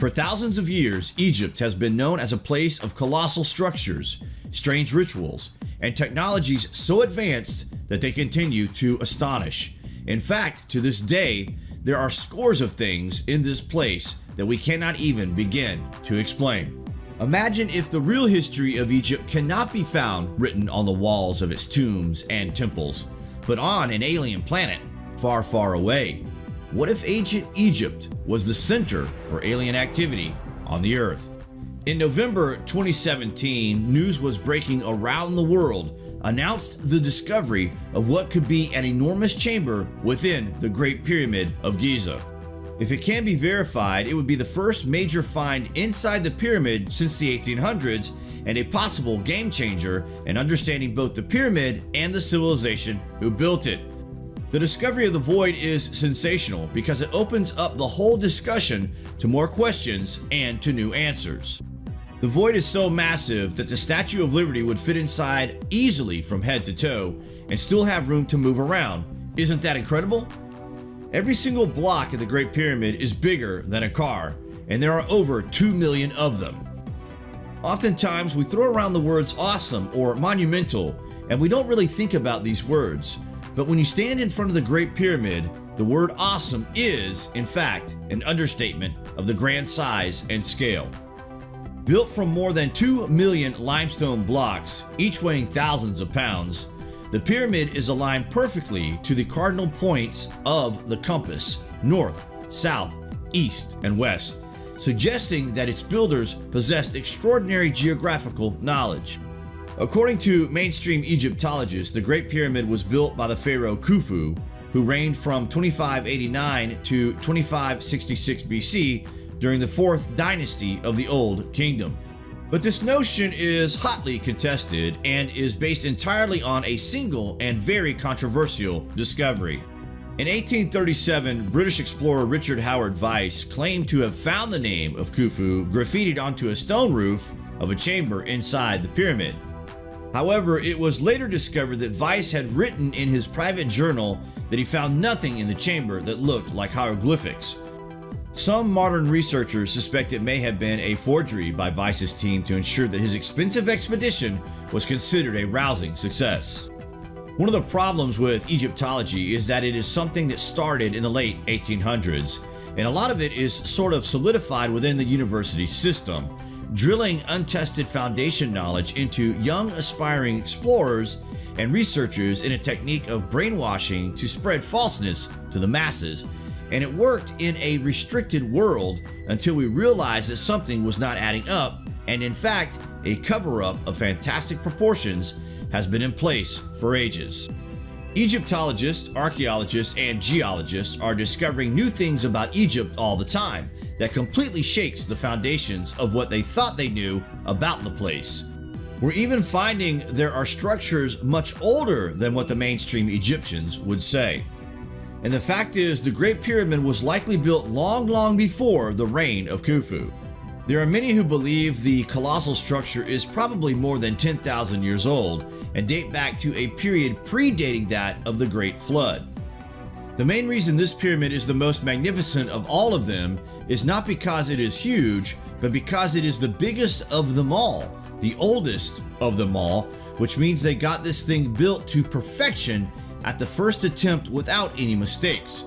For thousands of years, Egypt has been known as a place of colossal structures, strange rituals, and technologies so advanced that they continue to astonish. In fact, to this day, there are scores of things in this place that we cannot even begin to explain. Imagine if the real history of Egypt cannot be found written on the walls of its tombs and temples, but on an alien planet far, far away. What if ancient Egypt was the center for alien activity on the Earth? In November 2017, news was breaking around the world announced the discovery of what could be an enormous chamber within the Great Pyramid of Giza. If it can be verified, it would be the first major find inside the pyramid since the 1800s and a possible game changer in understanding both the pyramid and the civilization who built it. The discovery of the void is sensational because it opens up the whole discussion to more questions and to new answers. The void is so massive that the Statue of Liberty would fit inside easily from head to toe and still have room to move around. Isn't that incredible? Every single block of the Great Pyramid is bigger than a car, and there are over 2 million of them. Oftentimes, we throw around the words awesome or monumental, and we don't really think about these words. But when you stand in front of the Great Pyramid, the word awesome is, in fact, an understatement of the grand size and scale. Built from more than 2 million limestone blocks, each weighing thousands of pounds, the pyramid is aligned perfectly to the cardinal points of the compass, north, south, east, and west, suggesting that its builders possessed extraordinary geographical knowledge. According to mainstream Egyptologists, the Great Pyramid was built by the pharaoh Khufu, who reigned from 2589 to 2566 BC during the 4th dynasty of the Old Kingdom. But this notion is hotly contested and is based entirely on a single and very controversial discovery. In 1837, British explorer Richard Howard Weiss claimed to have found the name of Khufu graffitied onto a stone roof of a chamber inside the pyramid. However, it was later discovered that Weiss had written in his private journal that he found nothing in the chamber that looked like hieroglyphics. Some modern researchers suspect it may have been a forgery by Weiss's team to ensure that his expensive expedition was considered a rousing success. One of the problems with Egyptology is that it is something that started in the late 1800s, and a lot of it is sort of solidified within the university system, drilling untested foundation knowledge into young aspiring explorers and researchers in a technique of brainwashing to spread falseness to the masses. And it worked in a restricted world until we realized that something was not adding up, and in fact, a cover-up of fantastic proportions has been in place for ages. Egyptologists, archaeologists, and geologists are discovering new things about Egypt all the time that completely shakes the foundations of what they thought they knew about the place. We're even finding there are structures much older than what the mainstream Egyptians would say. And the fact is, the Great Pyramid was likely built long before the reign of Khufu. There are many who believe the colossal structure is probably more than 10,000 years old and date back to a period predating that of the Great Flood. The main reason this pyramid is the most magnificent of all of them is not because it is huge, but because it is the biggest of them all, the oldest of them all, which means they got this thing built to perfection at the first attempt without any mistakes.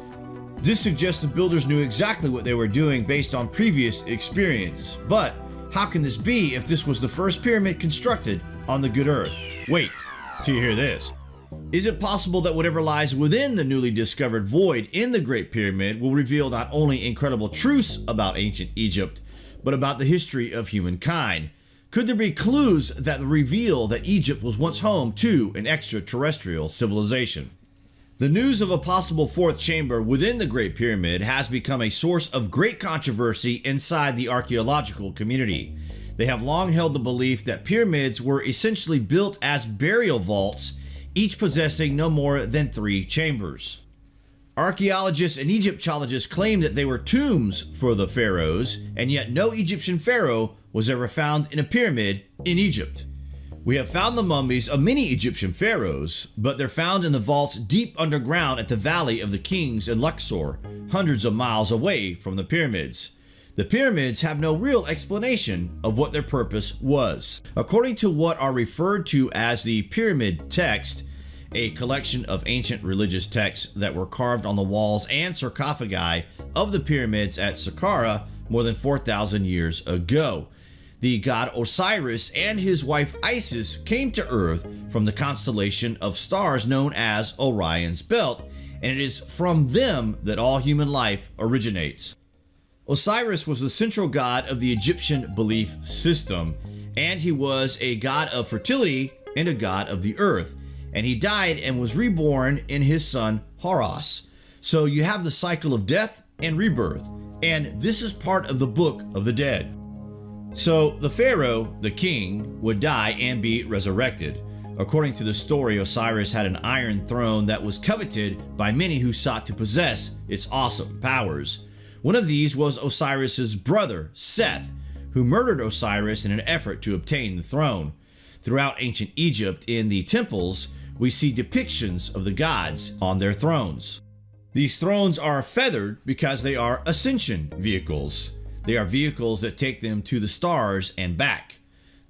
This suggests the builders knew exactly what they were doing based on previous experience. But how can this be if this was the first pyramid constructed on the good earth? Wait till you hear this. Is it possible that whatever lies within the newly discovered void in the Great Pyramid will reveal not only incredible truths about ancient Egypt, but about the history of humankind? Could there be clues that reveal that Egypt was once home to an extraterrestrial civilization? The news of a possible fourth chamber within the Great Pyramid has become a source of great controversy inside the archaeological community. They have long held the belief that pyramids were essentially built as burial vaults, each possessing no more than 3 chambers. Archaeologists and Egyptologists claim that they were tombs for the pharaohs, and yet no Egyptian pharaoh was ever found in a pyramid in Egypt. We have found the mummies of many Egyptian pharaohs, but they're found in the vaults deep underground at the Valley of the Kings in Luxor, hundreds of miles away from the pyramids. The pyramids have no real explanation of what their purpose was. According to what are referred to as the Pyramid Text, a collection of ancient religious texts that were carved on the walls and sarcophagi of the pyramids at Saqqara more than 4,000 years ago. The god Osiris and his wife Isis came to Earth from the constellation of stars known as Orion's Belt, and it is from them that all human life originates. Osiris was the central god of the Egyptian belief system, and he was a god of fertility and a god of the earth, and he died and was reborn in his son Horus. So you have the cycle of death and rebirth, and this is part of the Book of the Dead. So the pharaoh, the king, would die and be resurrected. According to the story, Osiris had an iron throne that was coveted by many who sought to possess its awesome powers. One of these was Osiris's brother, Seth, who murdered Osiris in an effort to obtain the throne. Throughout ancient Egypt, in the temples, we see depictions of the gods on their thrones. These thrones are feathered because they are ascension vehicles. They are vehicles that take them to the stars and back.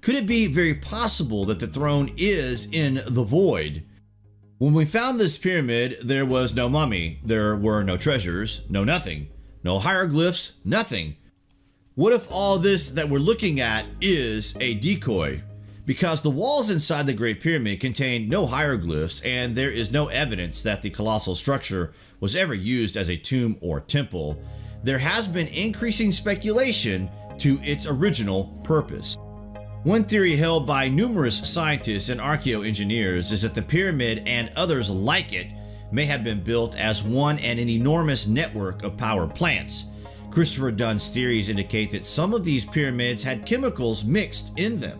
Could it be very possible that the throne is in the void? When we found this pyramid, there was no mummy, there were no treasures, no nothing. No hieroglyphs, nothing. What if all this that we're looking at is a decoy? Because the walls inside the Great Pyramid contain no hieroglyphs, and there is no evidence that the colossal structure was ever used as a tomb or temple, there has been increasing speculation to its original purpose. One theory held by numerous scientists and archaeoengineers is that the pyramid and others like it may have been built as one and an enormous network of power plants. Christopher Dunn's theories indicate that some of these pyramids had chemicals mixed in them.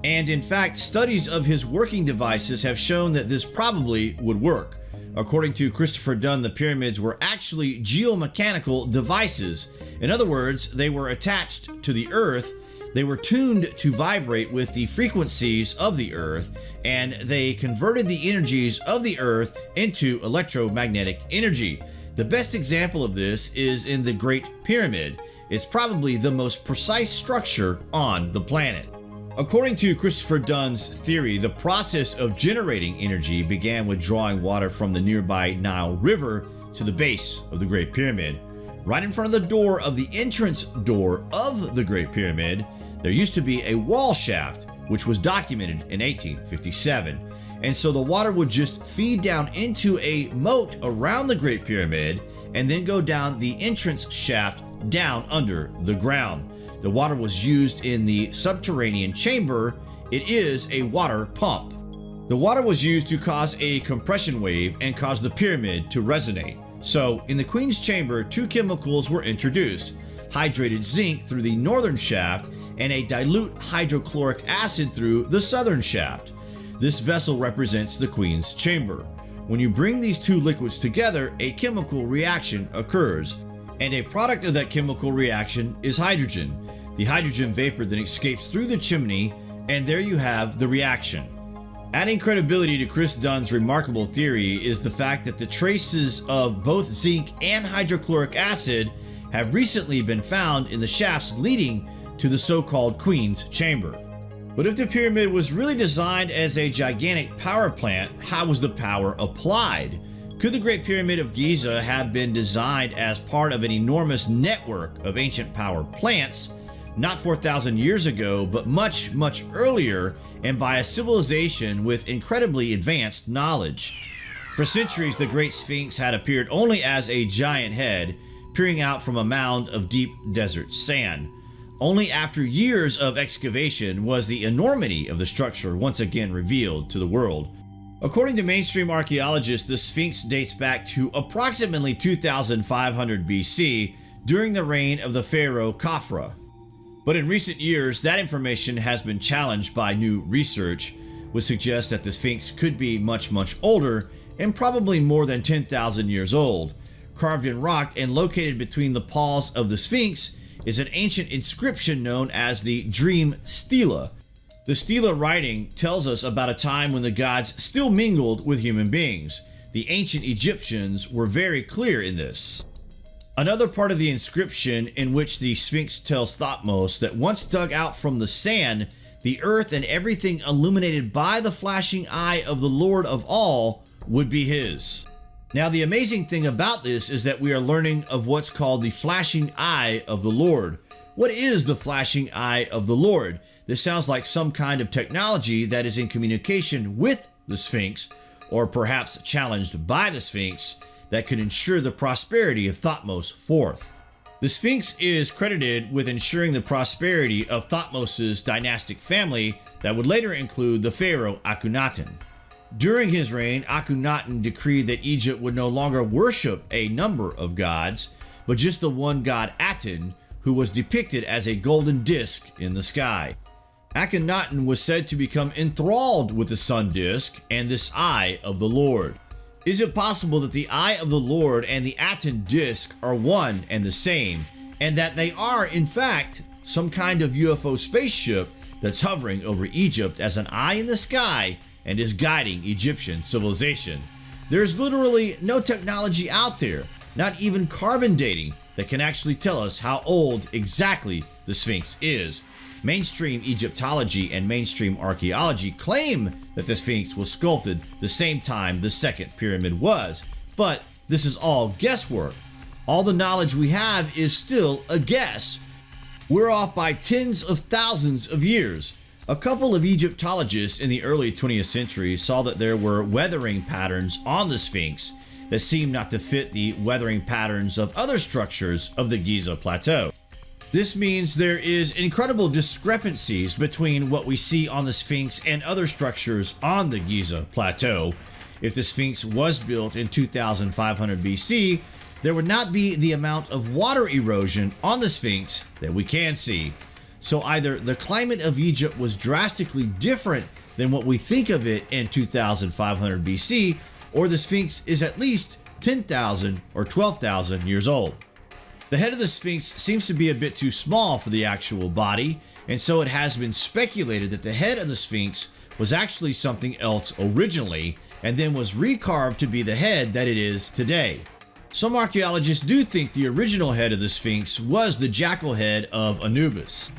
And in fact, studies of his working devices have shown that this probably would work. According to Christopher Dunn, the pyramids were actually geomechanical devices. In other words, they were attached to the earth. They were tuned to vibrate with the frequencies of the earth, and they converted the energies of the earth into electromagnetic energy. The best example of this is in the Great Pyramid. It's probably the most precise structure on the planet. According to Christopher Dunn's theory, the process of generating energy began with drawing water from the nearby Nile River to the base of the Great Pyramid. Right in front of the door of the entrance door of the Great Pyramid, there used to be a wall shaft, which was documented in 1857. And so the water would just feed down into a moat around the Great Pyramid and then go down the entrance shaft down under the ground. The water was used in the subterranean chamber. It is a water pump. The water was used to cause a compression wave and cause the pyramid to resonate. So in the Queen's Chamber, two chemicals were introduced: hydrated zinc through the northern shaft and a dilute hydrochloric acid through the southern shaft. This vessel represents the Queen's Chamber. When you bring these two liquids together, a chemical reaction occurs, and a product of that chemical reaction is hydrogen. The hydrogen vapor then escapes through the chimney, and there you have the reaction. Adding credibility to Chris Dunn's remarkable theory is the fact that the traces of both zinc and hydrochloric acid have recently been found in the shafts leading to the so-called Queen's Chamber. But if the pyramid was really designed as a gigantic power plant, how was the power applied? Could the Great Pyramid of Giza have been designed as part of an enormous network of ancient power plants, not 4,000 years ago, but much, much earlier, and by a civilization with incredibly advanced knowledge? For centuries, the Great Sphinx had appeared only as a giant head peering out from a mound of deep desert sand. Only after years of excavation was the enormity of the structure once again revealed to the world. According to mainstream archaeologists, the Sphinx dates back to approximately 2500 BC during the reign of the pharaoh Khafra. But in recent years, that information has been challenged by new research, which suggests that the Sphinx could be much, much older and probably more than 10,000 years old. Carved in rock and located between the paws of the Sphinx is an ancient inscription known as the Dream Stela. The Stela writing tells us about a time when the gods still mingled with human beings. The ancient Egyptians were very clear in this. Another part of the inscription in which the Sphinx tells Thutmose that once dug out from the sand, the earth and everything illuminated by the flashing eye of the Lord of all would be his. Now, the amazing thing about this is that we are learning of what's called the flashing eye of the Lord. What is the flashing eye of the Lord? This sounds like some kind of technology that is in communication with the Sphinx, or perhaps challenged by the Sphinx, that could ensure the prosperity of Thutmose IV. The Sphinx is credited with ensuring the prosperity of Thutmose's dynastic family that would later include the pharaoh Akhenaten. During his reign, Akhenaten decreed that Egypt would no longer worship a number of gods, but just the one god Aten, who was depicted as a golden disc in the sky. Akhenaten was said to become enthralled with the sun disk and this eye of the Lord. Is it possible that the eye of the Lord and the Aten disk are one and the same, and that they are, in fact, some kind of UFO spaceship that's hovering over Egypt as an eye in the sky and is guiding Egyptian civilization? There's literally no technology out there, not even carbon dating, that can actually tell us how old exactly the Sphinx is. Mainstream Egyptology and mainstream archaeology claim that the Sphinx was sculpted the same time the second pyramid was, but this is all guesswork. All the knowledge we have is still a guess. We're off by tens of thousands of years. A couple of Egyptologists in the early 20th century saw that there were weathering patterns on the Sphinx that seemed not to fit the weathering patterns of other structures of the Giza Plateau. This means there is incredible discrepancies between what we see on the Sphinx and other structures on the Giza Plateau. If the Sphinx was built in 2500 BC, there would not be the amount of water erosion on the Sphinx that we can see. So either the climate of Egypt was drastically different than what we think of it in 2500 BC, or the Sphinx is at least 10,000 or 12,000 years old. The head of the Sphinx seems to be a bit too small for the actual body, and so it has been speculated that the head of the Sphinx was actually something else originally, and then was recarved to be the head that it is today. Some archaeologists do think the original head of the Sphinx was the jackal head of Anubis,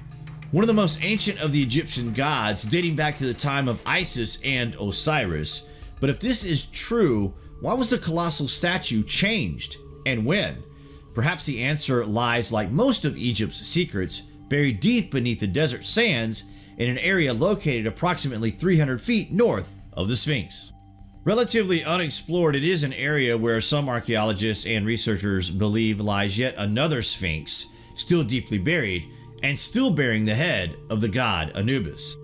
one of the most ancient of the Egyptian gods, dating back to the time of Isis and Osiris. But if this is true, why was the colossal statue changed, and when? Perhaps the answer lies, like most of Egypt's secrets, buried deep beneath the desert sands in an area located approximately 300 feet north of the Sphinx. Relatively unexplored, it is an area where some archaeologists and researchers believe lies yet another Sphinx, still deeply buried, and still bearing the head of the god Anubis.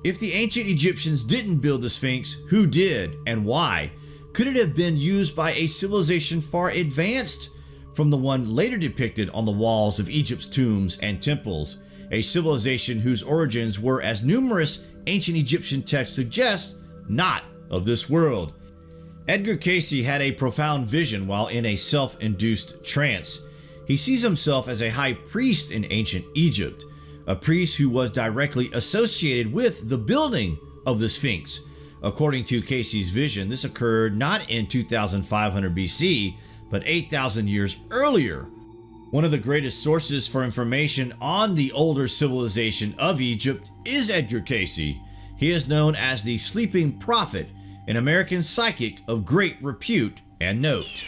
If the ancient Egyptians didn't build the Sphinx, who did and why? Could it have been used by a civilization far advanced from the one later depicted on the walls of Egypt's tombs and temples, a civilization whose origins were, as numerous ancient Egyptian texts suggest, not of this world? Edgar Cayce had a profound vision while in a self-induced trance. He sees himself as a high priest in ancient Egypt, a priest who was directly associated with the building of the Sphinx. According to Cayce's vision, this occurred not in 2500 BC, but 8,000 years earlier. One of the greatest sources for information on the older civilization of Egypt is Edgar Cayce. He is known as the Sleeping Prophet, an American psychic of great repute and note.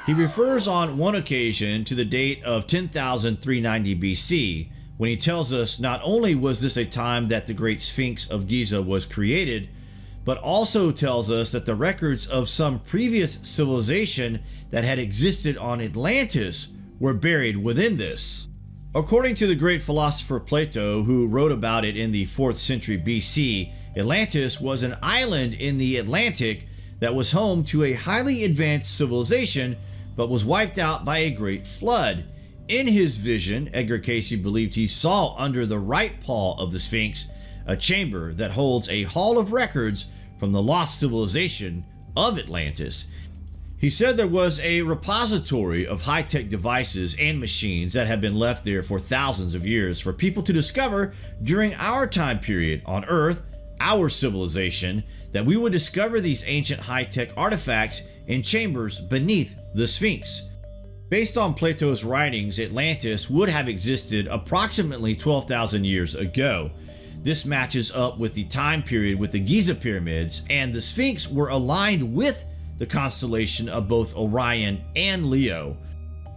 He refers on one occasion to the date of 10,390 BC, when he tells us not only was this a time that the Great Sphinx of Giza was created, but also tells us that the records of some previous civilization that had existed on Atlantis were buried within this. According to the great philosopher Plato, who wrote about it in the 4th century BC, Atlantis was an island in the Atlantic that was home to a highly advanced civilization, but was wiped out by a great flood. In his vision, Edgar Cayce believed he saw under the right paw of the Sphinx a chamber that holds a hall of records from the lost civilization of Atlantis. He said there was a repository of high-tech devices and machines that had been left there for thousands of years for people to discover during our time period on Earth, our civilization, that we would discover these ancient high-tech artifacts in chambers beneath the Sphinx. Based on Plato's writings, Atlantis would have existed approximately 12,000 years ago. This matches up with the time period with the Giza pyramids, and the Sphinx were aligned with the constellation of both Orion and Leo.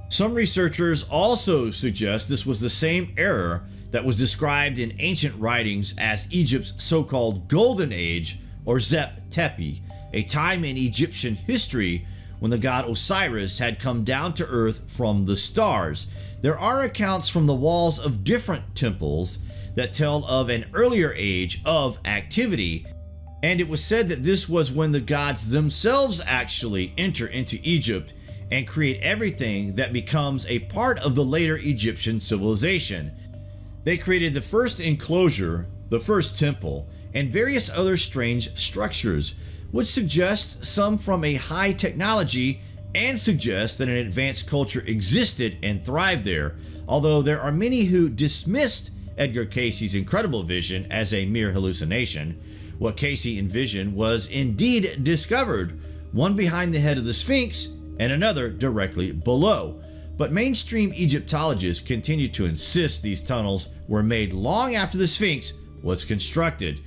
Some researchers also suggest this was the same era that was described in ancient writings as Egypt's so-called Golden Age, or Zep Tepi, a time in Egyptian history when the god Osiris had come down to earth from the stars. There are accounts from the walls of different temples that tell of an earlier age of activity, and it was said that this was when the gods themselves actually enter into Egypt and create everything that becomes a part of the later Egyptian civilization. They created the first enclosure, the first temple, and various other strange structures, which suggest some from a high technology and suggest that an advanced culture existed and thrived there, although there are many who dismissed Edgar Cayce's incredible vision as a mere hallucination. What Cayce envisioned was indeed discovered, one behind the head of the Sphinx and another directly below. But mainstream Egyptologists continue to insist these tunnels were made long after the Sphinx was constructed.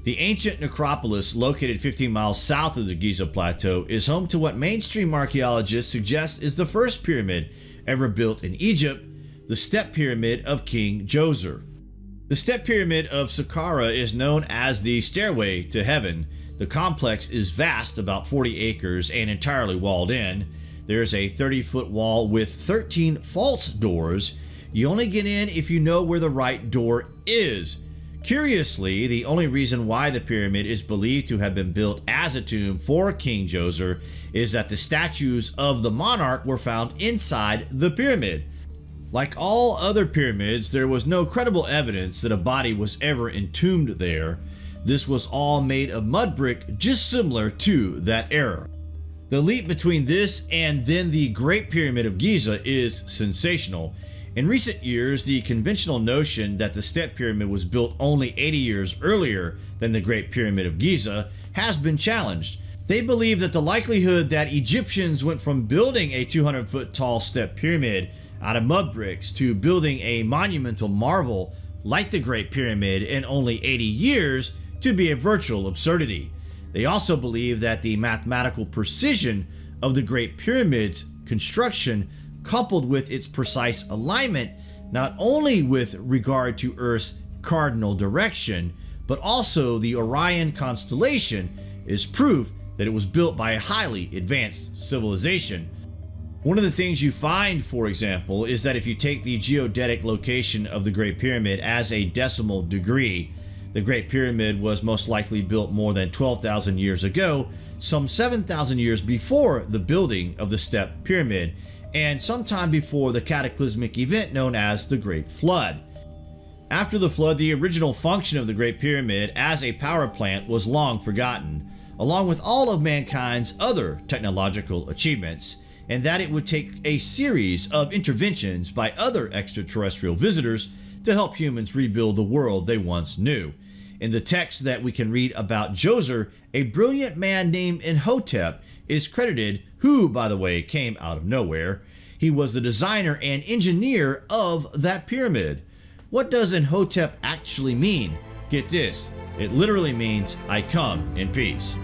The ancient necropolis, located 15 miles south of the Giza Plateau, is home to what mainstream archaeologists suggest is the first pyramid ever built in Egypt, the Step Pyramid of King Djoser. The Step Pyramid of Saqqara is known as the Stairway to Heaven. The complex is vast, about 40 acres, and entirely walled in. There's a 30-foot wall with 13 false doors. You only get in if you know where the right door is. Curiously, the only reason why the pyramid is believed to have been built as a tomb for King Djoser is that the statues of the monarch were found inside the pyramid. Like all other pyramids, there was no credible evidence that a body was ever entombed there. This was all made of mud brick, just similar to that era. The leap between this and then the Great Pyramid of Giza is sensational. In recent years, the conventional notion that the Step Pyramid was built only 80 years earlier than the Great Pyramid of Giza has been challenged. They believe that the likelihood that Egyptians went from building a 200-foot tall step pyramid out of mud bricks to building a monumental marvel like the Great Pyramid in only 80 years to be a virtual absurdity. They also believe that the mathematical precision of the Great Pyramid's construction, coupled with its precise alignment, not only with regard to Earth's cardinal direction, but also the Orion constellation, is proof that it was built by a highly advanced civilization. One of the things you find, for example, is that if you take the geodetic location of the Great Pyramid as a decimal degree, the Great Pyramid was most likely built more than 12,000 years ago, some 7,000 years before the building of the Step Pyramid, and sometime before the cataclysmic event known as the Great Flood. After the flood, the original function of the Great Pyramid as a power plant was long forgotten, along with all of mankind's other technological achievements, and that it would take a series of interventions by other extraterrestrial visitors to help humans rebuild the world they once knew. In the text that we can read about Djoser, a brilliant man named Imhotep is credited, who, by the way, came out of nowhere. He was the designer and engineer of that pyramid. What does Imhotep actually mean? Get this, it literally means, "I come in peace."